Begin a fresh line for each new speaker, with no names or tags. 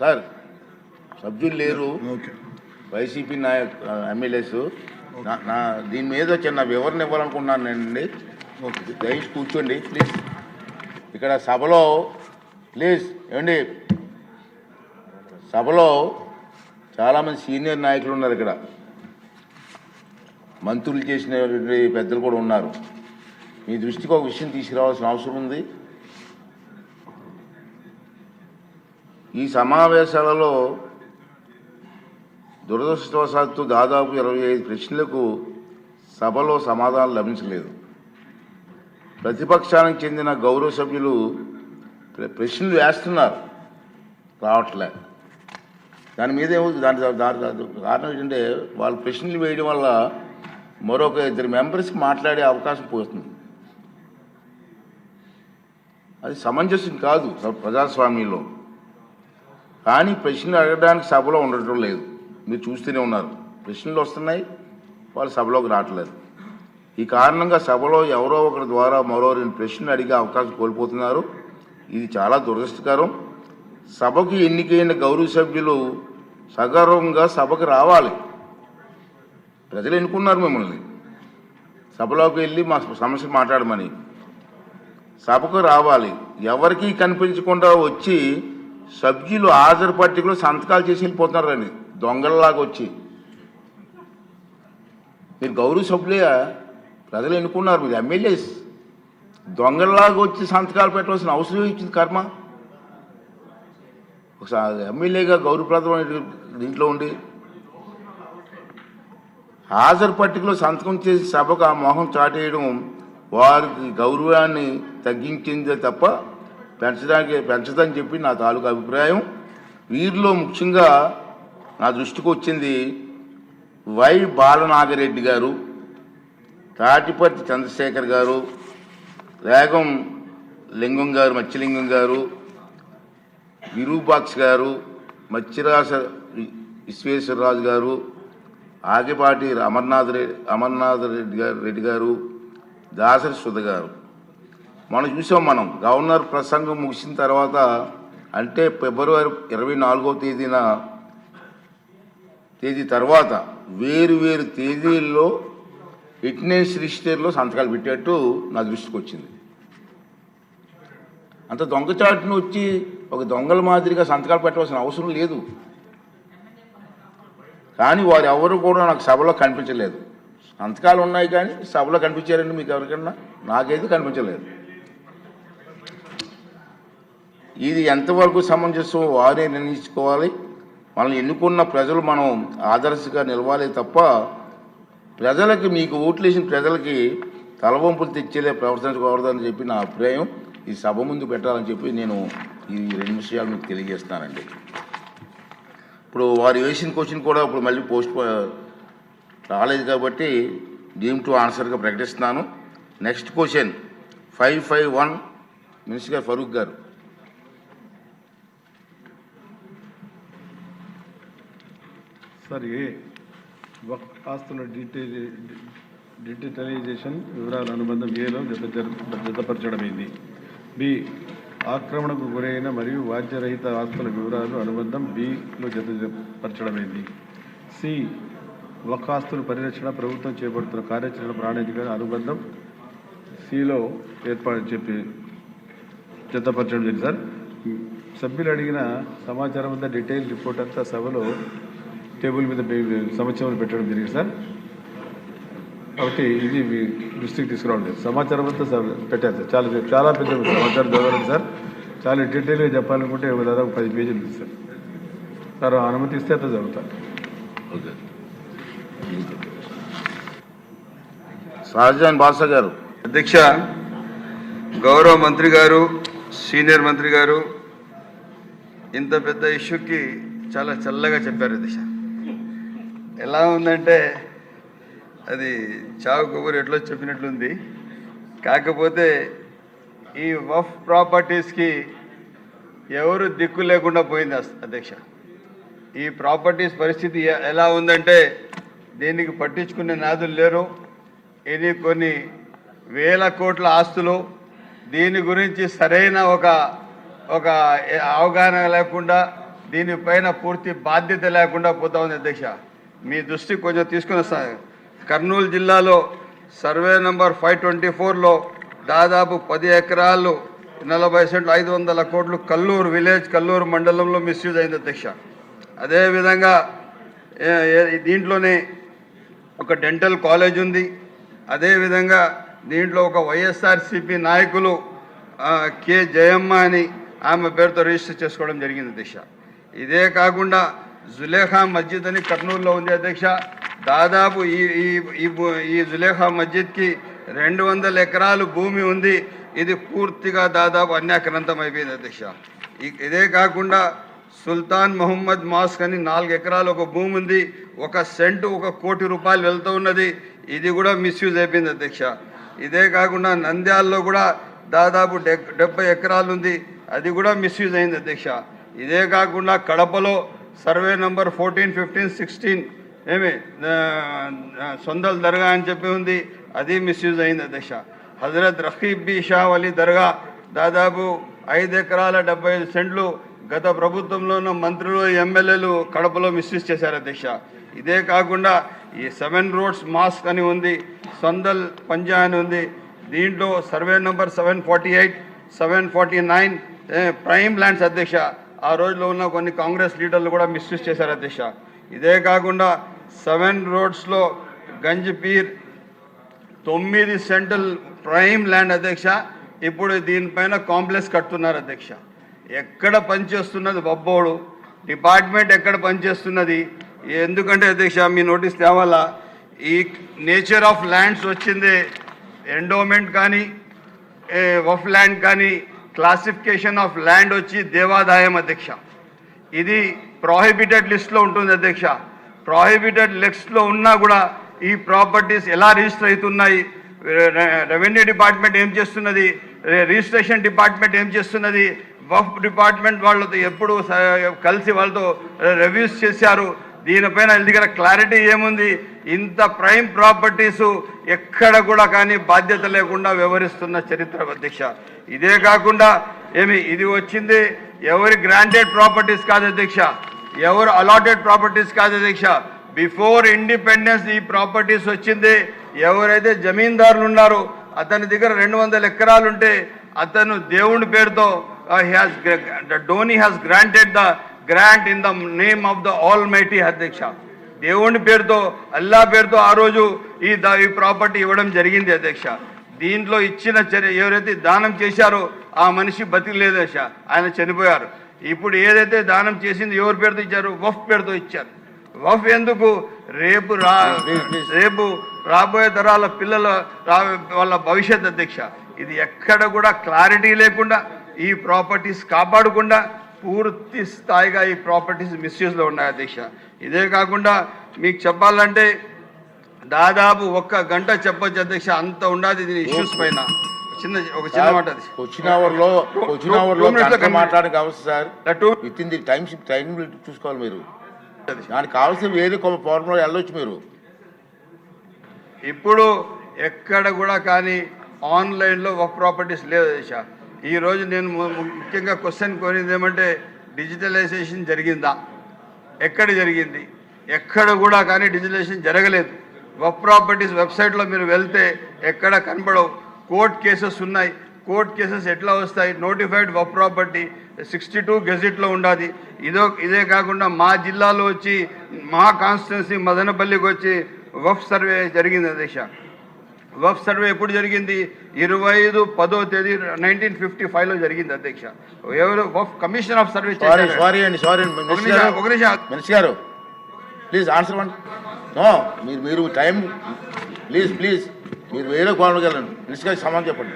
Sir సభ్యులు లేరు, YCP MLAs. నా దీని మీద చిన్న వివరణ ఇవ్వాలనుకున్నానండి. దయచేసి కూర్చోండి ప్లీజ్. ఇక్కడ సభలో ప్లీజ్ ఏమండి, సభలో చాలామంది సీనియర్ నాయకులు ఉన్నారు, ఇక్కడ మంత్రులు చేసిన పెద్దలు కూడా ఉన్నారు. మీ దృష్టికి ఒక విషయం తీసుకురావాల్సిన అవసరం ఉంది. ఈ సమావేశాలలో దురదృష్టవశాత్తు దాదాపు 25 ప్రశ్నలకు సభలో సమాధానం లభించలేదు. ప్రతిపక్షానికి చెందిన గౌరవ సభ్యులు ప్రశ్నలు వేస్తున్నారు, రావట్లే. దాని మీద దాని కారణం ఏంటంటే వాళ్ళు ప్రశ్నలు వేయడం వల్ల మరొక 2 మెంబర్స్కి మాట్లాడే అవకాశం పోతుంది. అది సమంజసం కాదు ప్రజాస్వామ్యంలో. కానీ ప్రశ్నలు అడగడానికి సభలో ఉండటం లేదు. మీరు చూస్తూనే ఉన్నారు, ప్రశ్నలు వస్తున్నాయి, వాళ్ళు సభలోకి రావట్లేదు. ఈ కారణంగా సభలో ఎవరో ఒకరి ద్వారా మరో 2 ప్రశ్నలు అడిగే అవకాశం కోల్పోతున్నారు. ఇది చాలా దురదృష్టకరం. సభకు ఎన్నికైన గౌరవ సభ్యులు సగర్వంగా సభకు రావాలి. ప్రజలు ఎన్నుకున్నారు మిమ్మల్ని, సభలోకి వెళ్ళి మా సమస్య మాట్లాడమని. సభకు రావాలి. ఎవరికీ కనిపించకుండా వచ్చి సభ్యులు హాజరు పట్టికలో సంతకాలు చేసి వెళ్ళిపోతున్నారండి, దొంగలలాగా వచ్చి. మీరు గౌరవ సభ్యులే, ప్రజలు ఎన్నుకున్నారు, మీరు ఎమ్మెల్యేస్. దొంగలలాగా వచ్చి సంతకాలు పెట్టవలసిన అవసరం ఇచ్చింది కర్మ. ఒకసారి ఎమ్మెల్యేగా గౌరవప్రదమైన దీంట్లో ఉండి హాజరు పట్టికలో సంతకం చేసి సభకు ఆ మొహం చాటేయడం వారికి గౌరవాన్ని తగ్గించిందే తప్ప పెంచదని చెప్పి నా తాలూకు అభిప్రాయం. వీరిలో ముఖ్యంగా నా దృష్టికి వచ్చింది వై బాలనాగిరెడ్డి గారు, తాటిపర్తి చంద్రశేఖర్ గారు, రేగం లింగం గారు, మత్స్యలింగం గారు, విరూపాక్ష గారు, మత్స్యరాస విశ్వేశ్వరరాజు గారు, ఆగిపాటి అమర్నాథ్ రెడ్డి గారు, దాసరి సుధ గారు. మనం చూసాం, మనం గవర్నర్ ప్రసంగం ముగిసిన తర్వాత, అంటే ఫిబ్రవరి 24వ తేదీ తర్వాత వేరు తేదీల్లో అటెండెన్స్ రిజిస్టర్లో సంతకాలు పెట్టేట్టు నా దృష్టికి వచ్చింది. అంత దొంగచాటును వచ్చి ఒక దొంగల మాదిరిగా సంతకాలు పెట్టవలసిన అవసరం లేదు. కానీ వారు ఎవరు కూడా నాకు సభలో కనిపించలేదు. సంతకాలు ఉన్నాయి కానీ సభలో కనిపించారండి మీకు ఎవరికన్నా? నాకైతే కనిపించలేదు. ఇది ఎంతవరకు సమంజసం వారే నిర్ణయించుకోవాలి. మనల్ని ఎన్నుకున్న ప్రజలు మనం ఆదర్శంగా నిలవాలి తప్ప ప్రజలకి, మీకు ఓట్లేసిన ప్రజలకి తలవంపులు తెచ్చేలే ప్రవర్తించకూడదని చెప్పి నా అభిప్రాయం. ఈ సభ ముందు పెట్టాలని చెప్పి నేను ఈ 2 విషయాలు మీకు తెలియజేస్తానండి. ఇప్పుడు వారు వేసిన క్వశ్చన్ కూడా ఇప్పుడు మళ్ళీ పోస్ట్ రాలేదు కాబట్టి డీమ్ టు ఆన్సర్గా ప్రకటిస్తున్నాను. నెక్స్ట్ క్వశ్చన్ 551 మినిస్టర్ గారు ఫరూక్ గారు.
సార్, వక్ఫ్ ఆస్తుల డిజిటలైజేషన్ వివరాల అనుబంధం ఏలో జతపరచడమైంది. బి, ఆక్రమణకు గురైన మరియు వాద్యరహిత ఆస్తుల వివరాలు అనుబంధం బిలో జతపరచడమైంది. సి, వక్ఫ్ ఆస్తుల పరిరక్షణ ప్రభుత్వం చేపడుతున్న కార్యాచరణ ప్రణాళిక అనుబంధం సిలో జతపరచడం జరిగింది. సార్, సభ్యులు అడిగిన సమాచారం అంతా డీటెయిల్ రిపోర్ట్ అంతా సభలో టేబుల్ మీద సమస్యలు పెట్టడం జరిగింది సార్. కాబట్టి ఇది మీ దృష్టికి తీసుకురావడం సమాచారం అంతా సార్ పెట్టారు సార్. చాలా పెద్ద సమాచారం చదవాలి సార్. చాలా డీటెయిల్గా చెప్పాలనుకుంటే దాదాపు 10 పేజీలు ఉంది సార్. సార్ అనుమతి ఇస్తే అంతా చదువుతారు.
ఓకే. షాజహాన్ బాషా గారు.
అధ్యక్ష, గౌరవ మంత్రి గారు, సీనియర్ మంత్రి గారు ఇంత పెద్ద ఇష్యూకి చాలా చల్లగా చెప్పారు. అధ్యక్ష, ఎలా ఉందంటే అది చావు కొబ్బరి ఎట్లా చెప్పినట్లుంది. కాకపోతే ఈ వఫ్ ప్రాపర్టీస్కి ఎవరు దిక్కు లేకుండా పోయింది అధ్యక్ష. ఈ ప్రాపర్టీస్ పరిస్థితి ఎలా ఉందంటే దీనికి పట్టించుకునే నాదులు లేరు. ఇది కొన్ని వేల కోట్ల ఆస్తులు. దీని గురించి సరైన ఒక ఒక అవగాహన లేకుండా దీనిపైన పూర్తి బాధ్యత లేకుండా పోతా ఉంది అధ్యక్ష. మీ దృష్టికి కొంచెం తీసుకుని వస్తాను. కర్నూలు జిల్లాలో సర్వే నంబర్ 524లో దాదాపు 10 ఎకరాలు 40 సెంట్లు 500 కోట్లు కల్లూరు విలేజ్ కల్లూరు మండలంలో మిస్యూజ్ అయింది అధ్యక్ష. అదేవిధంగా దీంట్లోనే ఒక డెంటల్ కాలేజ్ ఉంది. అదేవిధంగా దీంట్లో ఒక వైఎస్ఆర్సిపి నాయకులు కె జయమ్మ అని ఆమె పేరుతో రిజిస్టర్ చేసుకోవడం జరిగింది అధ్యక్ష. ఇదే కాకుండా జులేఖా మస్జిద్ అని కర్నూలులో ఉంది అధ్యక్ష. దాదాపు ఈ జులేఖా మస్జిద్కి 200 ఎకరాలు భూమి ఉంది. ఇది పూర్తిగా దాదాపు అన్యాక్రాంతం అయిపోయింది అధ్యక్ష. ఇదే కాకుండా సుల్తాన్ మొహమ్మద్ మాస్క్ అని 4 ఎకరాలు ఒక భూమి ఉంది. 1 సెంటు 1 కోటి రూపాయలు వెళ్తూ ఉన్నది. ఇది కూడా మిస్యూజ్ అయిపోయింది అధ్యక్ష. ఇదే కాకుండా నంద్యాలలో కూడా దాదాపు 70 ఎకరాలు ఉంది. అది కూడా మిస్యూజ్ అయింది అధ్యక్ష. ఇదే కాకుండా కడపలో సర్వే నంబర్ 14, 15, 16 ఏమి సొందల్ దర్గా అని చెప్పి ఉంది. అది మిస్యూజ్ అయింది అధ్యక్ష. హజరత్ రఖీబ్ బి షా అలీ దర్గా దాదాపు 5 ఎకరాల 75 సెంట్లు గత ప్రభుత్వంలో ఉన్న మంత్రులు ఎమ్మెల్యేలు కడపలో మిస్యూజ్ చేశారు అధ్యక్ష. ఇదే కాకుండా ఈ 7 రోడ్స్ మాస్క్ అని ఉంది, సొందల్ పంజా అని ఉంది. దీంట్లో సర్వే నంబర్ 748, 749 ప్రైమ్ ల్యాండ్స్ అధ్యక్ష. ఆ రోజులో ఉన్న కొన్ని కాంగ్రెస్ లీడర్లు కూడా మిస్యూజ్ చేశారు అధ్యక్ష. ఇదే కాకుండా 7 రోడ్స్లో గంజ్పీర్ 9 సెంట్రల్ ప్రైమ్ ల్యాండ్ అధ్యక్ష. ఇప్పుడు దీనిపైన కాంప్లెక్స్ కడుతున్నారు అధ్యక్ష. ఎక్కడ పనిచేస్తున్నది బొబ్బోడు డిపార్ట్మెంట్ ఎక్కడ పనిచేస్తున్నది? ఎందుకంటే అధ్యక్ష మీ నోటీస్ తేవాలా, ఈ నేచర్ ఆఫ్ ల్యాండ్స్ వచ్చింది ఎండోమెంట్ కానీ వఫ్ ల్యాండ్ కానీ క్లాసిఫికేషన్ ఆఫ్ ల్యాండ్ వచ్చి దేవాదాయం అధ్యక్ష. ఇది ప్రొహిబిటెడ్ లిస్ట్లో ఉంటుంది అధ్యక్ష. ప్రొహిబిటెడ్ లిస్ట్లో ఉన్నా కూడా ఈ ప్రాపర్టీస్ ఎలా రిజిస్టర్ అవుతున్నాయి? రెవెన్యూ డిపార్ట్మెంట్ ఏం చేస్తున్నది? రిజిస్ట్రేషన్ డిపార్ట్మెంట్ ఏం చేస్తున్నది? వఫ్ డిపార్ట్మెంట్ వాళ్ళతో ఎప్పుడు కలిసి వాళ్ళతో రివ్యూస్ చేశారు? దీనిపైన దగ్గర క్లారిటీ ఏముంది? ఇంత ప్రైమ్ ప్రాపర్టీసు ఎక్కడ కూడా కానీ బాధ్యత లేకుండా వ్యవహరిస్తున్న చరిత్ర అధ్యక్ష. ఇదే కాకుండా ఇది వచ్చింది ఎవరి గ్రాంటెడ్ ప్రాపర్టీస్ కాదు అధ్యక్ష, ఎవరు అలాటెడ్ ప్రాపర్టీస్ కాదు అధ్యక్ష. బిఫోర్ ఇండిపెండెన్స్ ఈ ప్రాపర్టీస్ వచ్చింది. ఎవరైతే జమీందారులు ఉన్నారో అతని దగ్గర 200 ఎకరాలు ఉంటే అతను దేవుని పేరుతో donee has granted the grant in the name of the almighty అధ్యక్ష. దేవుని పేరుతో అల్లా పేరుతో ఆ రోజు ఈ ప్రాపర్టీ ఇవ్వడం జరిగింది అధ్యక్ష. దీంట్లో ఇచ్చిన ఎవరైతే దానం చేశారో ఆ మనిషి బతికలేదు అధ్యక్ష, ఆయన చనిపోయారు. ఇప్పుడు ఏదైతే దానం చేసింది ఎవరి పేరుతో ఇచ్చారు? వఫ్ పేరుతో ఇచ్చారు. వఫ్ ఎందుకు? రేపు రాబోయే తరాల పిల్లల వాళ్ళ భవిష్యత్ అధ్యక్ష. ఇది ఎక్కడ కూడా క్లారిటీ లేకుండా ఈ ప్రాపర్టీస్ కాపాడకుండా పూర్తి స్థాయిగా ఈ ప్రాపర్టీస్ మిస్యూజ్లో ఉన్నాయి అధ్యక్ష. ఇదే కాకుండా మీకు చెప్పాలంటే దాదాపు 1 గంట చెప్పొచ్చు అధ్యక్ష, అంత ఉండదు ఇది ఇష్యూస్ పైన. ఒక చిన్న మాట
మాట్లాడడానికి అవసరం sir. With in the time చూసుకోవాలి మీరు. దానికి కావాల్సిన వేరే ఫార్ములా వెళ్ళొచ్చు మీరు.
ఇప్పుడు ఎక్కడ కూడా కానీ ఆన్లైన్లో ఒక ప్రాపర్టీస్ లేదు దశ. ఈరోజు నేను ముఖ్యంగా క్వశ్చన్ కోరింది ఏమంటే డిజిటలైజేషన్ జరిగిందా? ఎక్కడ జరిగింది? ఎక్కడ కూడా కానీ డిజిటలైజేషన్ జరగలేదు. వక్ ప్రాపర్టీస్ వెబ్సైట్లో మీరు వెళ్తే ఎక్కడ కనపడవు. కోర్ట్ కేసెస్ ఉన్నాయి. కోర్ట్ కేసెస్ ఎట్లా వస్తాయి? నోటిఫైడ్ వక్ ప్రాపర్టీ 62 గెజిట్లో ఉండాలి. ఇదే కాకుండా మా జిల్లాలో వచ్చి మా కాన్స్టిట్యున్సీ మదనపల్లికి వచ్చి వఫ్ సర్వే జరిగింది అధ్యక్ష. వఫ్ సర్వే ఎప్పుడు జరిగింది? 25/10/1955లో జరిగింది అధ్యక్ష. ఎవరు? Waqf commission of survey.
Sorry అండి మినిస్టర్ గారు ప్లీజ్ ఆన్సర్ వన్. నో మీరు టైం ప్లీజ్ మీరు వేరే కోణకి వెళ్ళండి. మినిస్టర్ గారికి సమాధానం చెప్పండి.